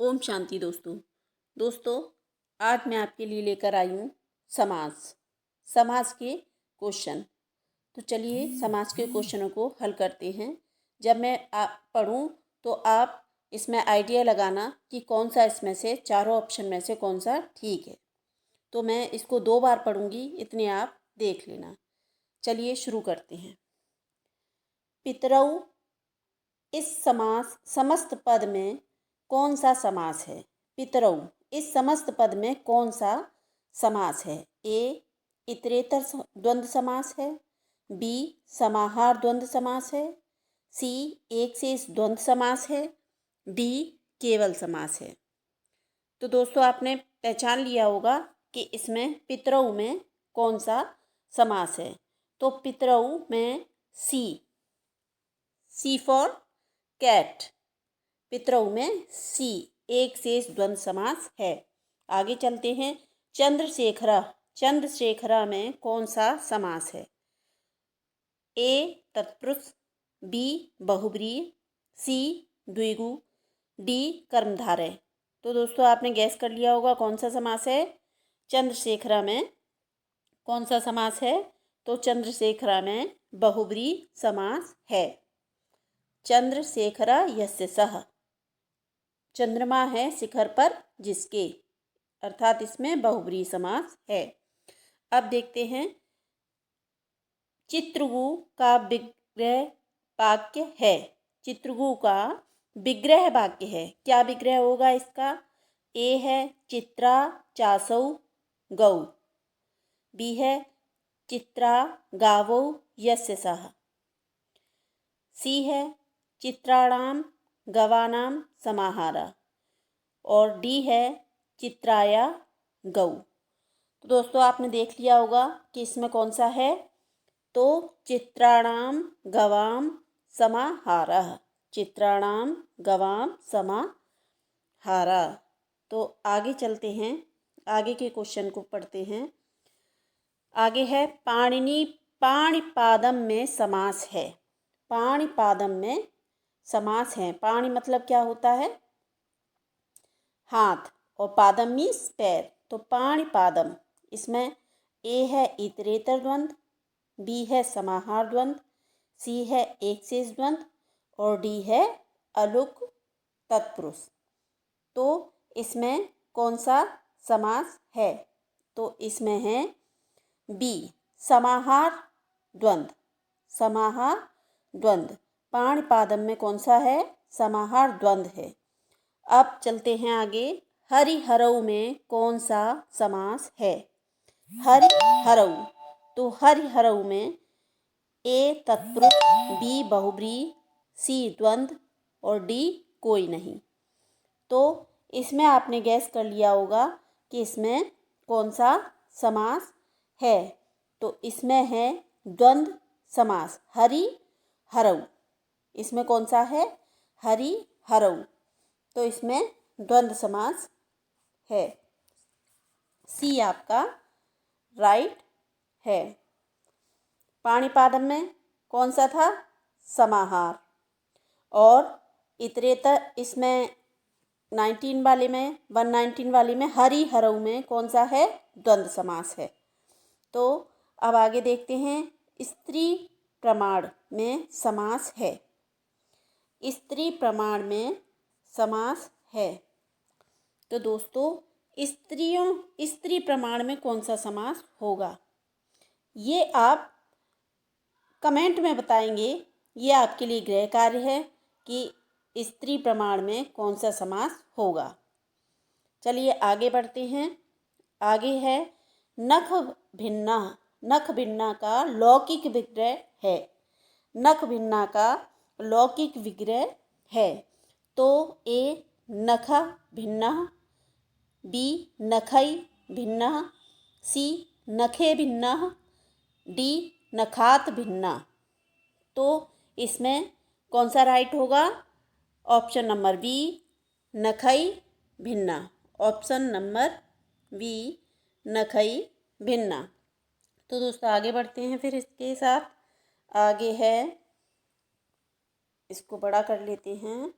ओम शांति दोस्तों आज मैं आपके लिए लेकर आई हूँ समास के क्वेश्चन। तो चलिए समास के क्वेश्चनों को हल करते हैं। जब मैं पढ़ूँ तो आप इसमें आइडिया लगाना कि कौन सा इसमें से चारों ऑप्शन में से कौन सा ठीक है। तो मैं इसको 2 बार पढ़ूंगी, इतने आप देख लेना। चलिए शुरू करते हैं। पितरौ इस समस्त पद में कौन सा समास है? पितरौ इस समस्त पद में कौन सा समास है? ए इतरेतर द्वंद्व समास है, बी समाहार द्वंद्व समास है, सी एक शेष द्वंद्व समास है, डी केवल समास है। तो दोस्तों आपने पहचान लिया होगा कि इसमें पितरौ में कौन सा समास है। तो पितरौ में सी फॉर कैट। पितरौ में सी एक शेष द्वंद्व समास है। आगे चलते हैं। चंद्रशेखरा में कौन सा समास है? ए तत्पुरुष, बी बहुब्रीहि, सी द्विगु, डी कर्मधारय। तो दोस्तों आपने गैस कर लिया होगा कौन सा समास है। चंद्रशेखरा में कौन सा समास है? तो चंद्रशेखरा में बहुब्रीहि समास है। चंद्रशेखरा यस्य सः, चंद्रमा है शिखर पर जिसके, अर्थात इसमें बहुब्रीहि समास है। अब देखते हैं। चित्रगु का विग्रह वाक्य है। चित्रगु का विग्रह वाक्य है। क्या विग्रह होगा इसका? ए है चित्रा चासौ गौ, बी है चित्रा गावौ यस्य सः, सी है चित्राणाम गवानाम समाहारः, और डी है चित्राया गौ। तो दोस्तों आपने देख लिया होगा कि इसमें कौन सा है। तो चित्राणाम गवाम समाहारः, चित्राणाम गवाम समाहारः। तो आगे चलते हैं, आगे के क्वेश्चन को पढ़ते हैं। आगे है पाणिपादम में समास है। पाणिपादम में समास है। पाणि मतलब क्या होता है? हाथ, और पादम मीन्स पैर। तो पाणिपादम इसमें ए है इतरेतर द्वंद्व, बी है समाहार द्वंद्व, सी है एक शेष द्वंद्व, और डी है अलुक तत्पुरुष। तो इसमें कौन सा समास है? तो इसमें है बी समाहार द्वंद्व। समाहार द्वंद्व पाणिपादम में कौन सा है? समाहार द्वंद्व है। अब चलते हैं आगे। हरिहरौ में कौन सा समास है? हरिहरौ, तो हरिहरौ में ए तत्पुरुष, बी बहुब्रीहि, सी द्वंद्व, और डी कोई नहीं। तो इसमें आपने गैस कर लिया होगा कि इसमें कौन सा समास है। तो इसमें है द्वंद्व समास, हरिहरौ। इसमें कौन सा है? हरिहरौ। तो इसमें द्वंद्व समास है। सी आपका राइट है। पाणिपादम में कौन सा था? समाहार। और इतरेतर इसमें 119 वाले में हरिहरौ में कौन सा है? द्वंद्व समास है। तो अब आगे देखते हैं। स्त्री प्रमाण में समास है। स्त्री प्रमाण में समास है। तो दोस्तों स्त्री प्रमाण में कौन सा समास होगा, ये आप कमेंट में बताएंगे। ये आपके लिए गृह कार्य है कि स्त्री प्रमाण में कौन सा समास होगा। चलिए आगे बढ़ते हैं। आगे है नख भिन्ना। नख भिन्ना का लौकिक विग्रह है। नख भिन्ना का लौकिक विग्रह है। तो ए नखः भिन्नः, बी नखै भिन्नः, सी नखे भिन्नः, डी नखात भिन्ना। तो इसमें कौन सा राइट होगा? ऑप्शन नंबर बी नखै भिन्ना। ऑप्शन नंबर बी नखै भिन्ना। तो दोस्तों आगे बढ़ते हैं फिर इसके साथ। आगे है, इसको बड़ा कर लेते हैं।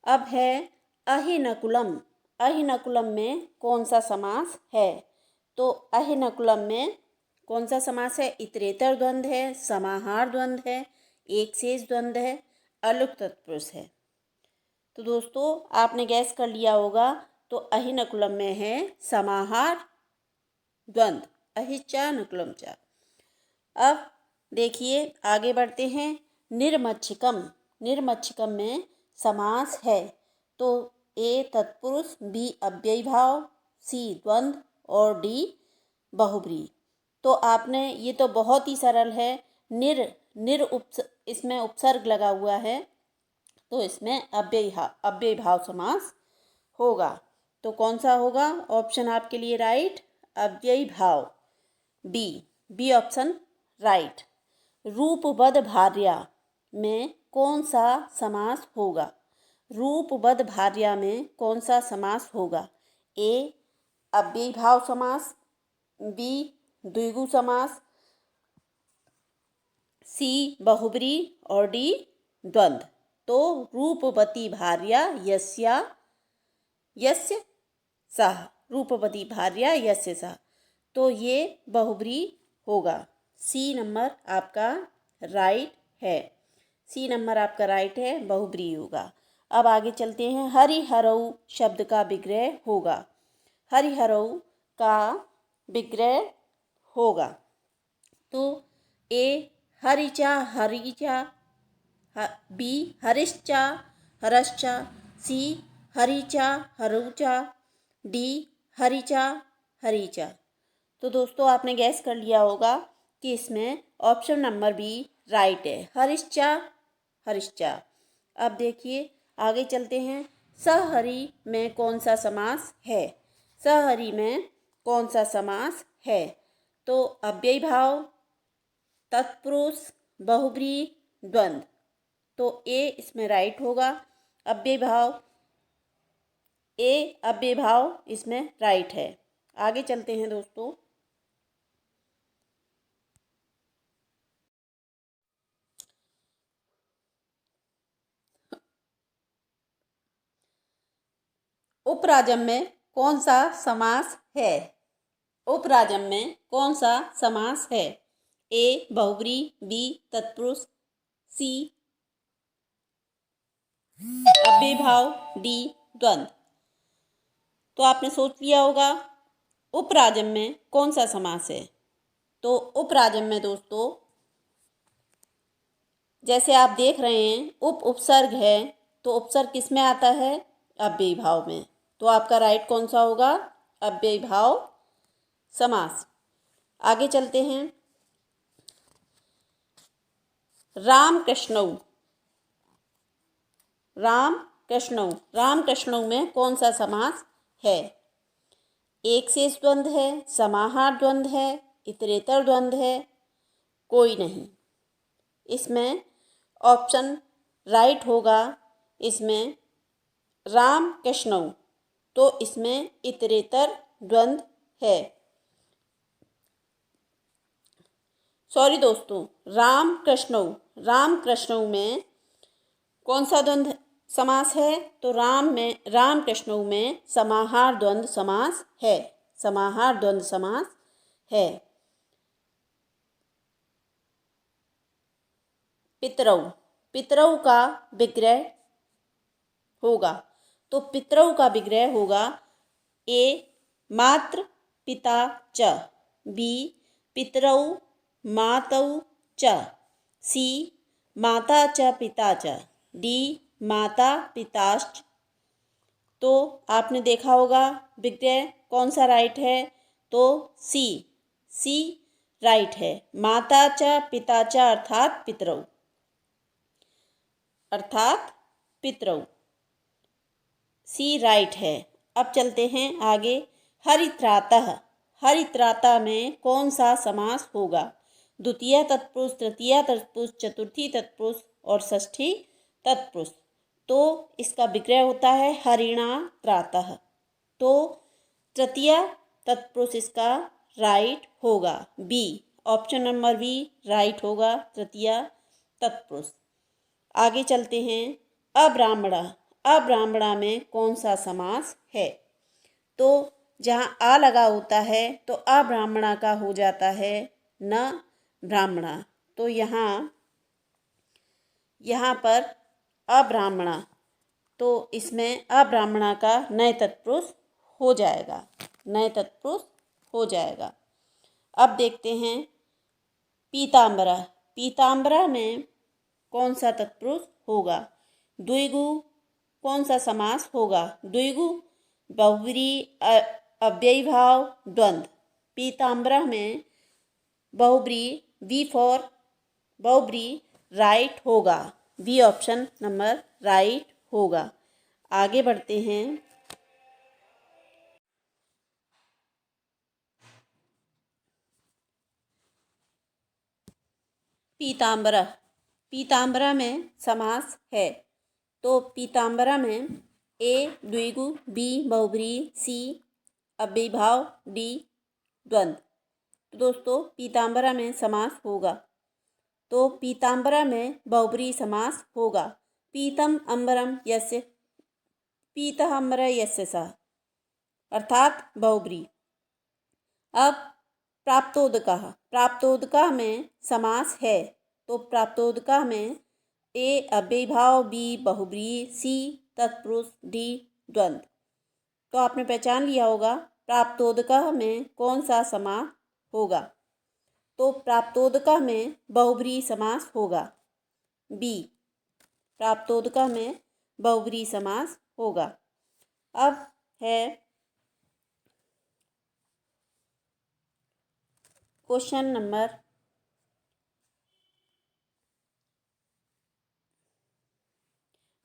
अब है अहिनकुलम। अहिनकुलम में कौन सा समास है? तो अहिनकुलम में कौन सा समास है? इतरेतर द्वंद्व है, समाहार द्वंद्व है, एक शेष द्वंद्व है, अलुक तत्पुरुष है। तो दोस्तों आपने गैस कर लिया होगा, तो अहिनकुलम में है समाहार द्वंद्व, अहिच्चा नकुलम चा। अब देखिए आगे बढ़ते हैं। निर्मच्छिकम। निर्मच्छिकम में समास है तो ए तत्पुरुष, बी अव्ययीभाव, सी द्वंद्व और डी बहुब्रीहि। तो आपने, ये तो बहुत ही सरल है। इसमें उपसर्ग लगा हुआ है तो इसमें अव्ययीभाव समास होगा। तो कौन सा होगा? ऑप्शन आपके लिए राइट, अव्ययीभाव, बी ऑप्शन राइट। रूपबद्ध भार्या में कौन सा समास होगा? रूपबद्ध भार्या में कौन सा समास होगा? ए अव्ययीभाव समास, बी द्विगु समास, सी बहुब्रीहि और डी द्वंद्व। तो रूपवती भार्या यस्य सह, रूपवती भार्या यस्य सह, तो ये बहुब्रीहि होगा। सी नंबर आपका राइट है। सी नंबर आपका राइट है, बहुब्रीहि होगा। अब आगे चलते हैं। हरिहरऊ शब्द का विग्रह होगा। हरिहरऊ का विग्रह होगा तो ए हरिचा हरिचा, बी हरिश्चा हरश्चा, सी हरिचा हरुचा, डी हरिचा हरिचा। तो दोस्तों आपने गैस कर लिया होगा कि इसमें ऑप्शन नंबर बी राइट है, हरिश्चा हरिश्चा। अब देखिए आगे चलते हैं। सहरि में कौन सा समास है? सहरि में कौन सा समास है? तो अव्ययीभाव, तत्पुरुष, बहुब्रीहि, द्वंद्व। तो ए इसमें राइट होगा, अव्ययीभाव, ए अव्ययीभाव इसमें राइट है। आगे चलते हैं दोस्तों। उपराजम में कौन सा समास है? उपराजम में कौन सा समास है? ए बहुब्रीहि, बी तत्पुरुष, सी अव्ययीभाव, डी द्वंद्व। तो आपने सोच लिया होगा उपराजम में कौन सा समास है। तो उपराजम में दोस्तों जैसे आप देख रहे हैं उपसर्ग है, तो उपसर्ग किस में आता है? अव्ययीभाव में। तो आपका राइट कौन सा होगा? अव्ययीभाव समास। आगे चलते हैं। रामकृष्णऊ। रामकृष्णऊ, रामकृष्णऊ में कौन सा समास है? एक शेष द्वंद्व है, समाहार द्वंद्व है, इतरेतर द्वंद्व है, कोई नहीं। इसमें ऑप्शन राइट होगा, इसमें रामकृष्णऊ। तो इसमें इतरेतर द्वंद्व है। सॉरी दोस्तों, रामकृष्णऊ, रामकृष्णऊ में कौन सा द्वंद्व समास है? तो रामकृष्णऊ में समाहार द्वंद्व समास है, समाहार द्वंद्व समास है। पितरऊ, पितरऊ का विग्रह होगा। तो पितरऊ का विग्रह होगा ए मात्र पिता च, बी पितरऊ मातऊ च, सी माता च पिता च, डी माता पिताश्च। तो आपने देखा होगा विग्रह कौन सा राइट है? तो सी राइट है, माता च पिता च अर्थात पितरऊ, अर्थात पितरऊ, सी राइट है। अब चलते हैं आगे। हरित्रातः, हरित्राता में कौन सा समास होगा? द्वितीय तत्पुरुष, तृतीय तत्पुरुष, चतुर्थी तत्पुरुष और षष्ठी तत्पुरुष। तो इसका विग्रह होता है हरिणा त्रातः। तो तृतीय तत्पुरुष इसका राइट होगा, B option number B right होगा, तृतीय तत्पुरुष। आगे चलते हैं। अब्राह्मणः, अब्राह्मणा में कौन सा समास है। तो जहाँ आ लगा होता है तो अब्राह्मणा का हो जाता है न ब्राह्मणा। तो यहाँ पर अब्राह्मणा, तो इसमें अब्राह्मणा का नए तत्पुरुष हो जाएगा, नए तत्पुरुष हो जाएगा। अब देखते हैं पीताम्बरा। पीताम्बरा में कौन सा तत्पुरुष होगा। द्विगु कौन सा समास होगा। द्विगु बहुब्री अव्ययीभाव द्वंद्व। पीताम्बरा में बहुब्री वी फॉर बहुब्री राइट होगा। बी ऑप्शन नंबर राइट होगा। आगे बढ़ते हैं। पीताम्बरा। पीताम्बरा में समास है। तो पीताम्बरा में ए द्विगु, बी बहुब्री, सी अव्ययीभाव, डी द्वंद्व। तो दोस्तों पीताम्बरा में समास होगा। तो पीताम्बरा में बहुब्री समास होगा। पीतम अम्बरम यस्य, पीतः अम्बर यस्य सः, अर्थात बहुब्री। अब प्राप्तोदकः। प्राप्तोदकः में समास है। तो प्राप्तोदकः में ए अव्ययीभाव, बी बहुब्री, सी तत्पुरुष, डी द्वंद्व। तो आपने पहचान लिया होगा प्राप्तोदकः में कौन सा समास होगा। तो प्राप्तोदकः में बहुब्री समास होगा। बी, प्राप्तोदकः में बहुब्री समास होगा। अब है क्वेश्चन नंबर 5।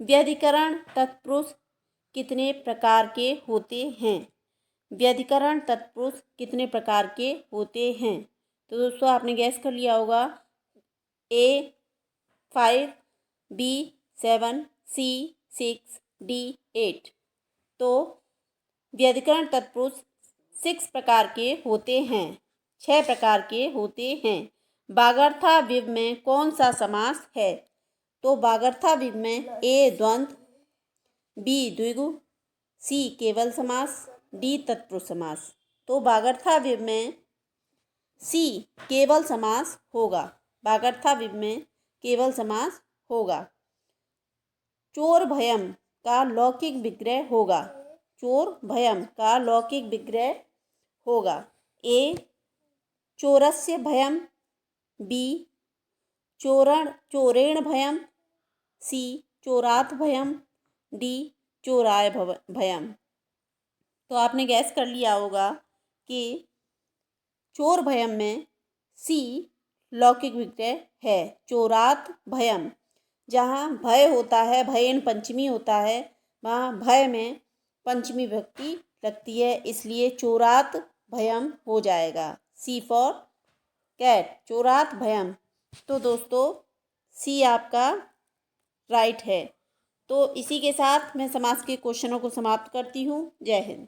व्यधिकरण तत्पुरुष कितने प्रकार के होते हैं। व्यधिकरण तत्पुरुष कितने प्रकार के होते हैं। तो दोस्तों आपने गैस कर लिया होगा ए 5, बी 7, सी 6, डी 8। तो व्यधिकरण तत्पुरुष 6 प्रकार के होते हैं, 6 प्रकार के होते हैं। वागर्थाविव में कौन सा समास है। तो वागर्थाविव में ए द्वंद्व, बी द्विगु, सी केवल समास, डी तत्पुरुष समास। तो वागर्थाविव में सी केवल समास होगा। वागर्थाविव में केवल समास होगा। चोर भयम का लौकिक विग्रह होगा। चोर भयम का लौकिक विग्रह होगा। ए चोरस्य भयम, बी चोरेण भयम, सी चोरात भयम, डी चोराय भयम। तो आपने गैस कर लिया होगा कि चोर भयम में सी लौकिक विग्रह है। चोरात भयम, जहाँ भय होता है, भयेन पंचमी होता है, वहाँ भय में पंचमी विभक्ति लगती है, इसलिए चोरात भयम हो जाएगा। सी फॉर कैट, चोरात भयम। तो दोस्तों सी आपका राइट है। तो इसी के साथ मैं समास के क्वेश्चनों को समाप्त करती हूँ। जय हिंद।